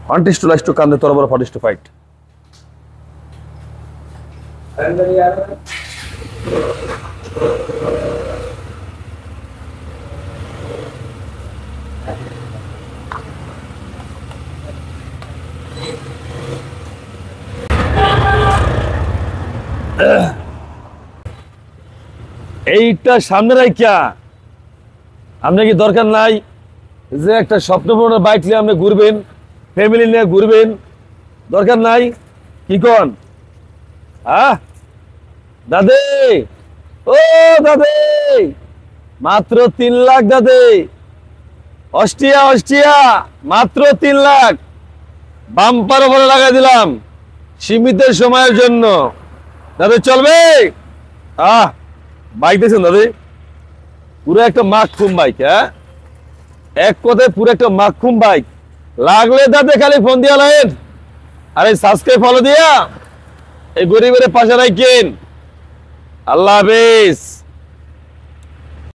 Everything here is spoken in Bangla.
Hunt is to likes to come the Torabara parties to fight. এইটা সামনে রাখিয়া আপনি কি দরকার নাই যে একটা স্বপ্নপূর্ণ বাইক নিয়ে আপনি ঘুরবেন, ফ্যামিলি নিয়ে ঘুরবেন, দরকার নাই কি কোন? দাদে, ও দাদে, মাত্র 3 লাখ দাদে, অস্ট্রিয়া অস্ট্রিয়া, মাত্র 3 লাখ বাম্পার উপরে লাগাই দিলাম সীমিত সময়ের জন্য। দাদা চলবে? বাইক দেখছেন দাদা, পুরো একটা মাখুম বাইক। হ্যাঁ, এক কথায় পুরো একটা মাখুম বাইক। লাগলে দাদা খালি ফোন দিয়া লাইন, আরে সাবস্ক্রাইব ফলো দিয়া এই গরিবের পাশে রাখেন। আল্লাহ হাফেজ।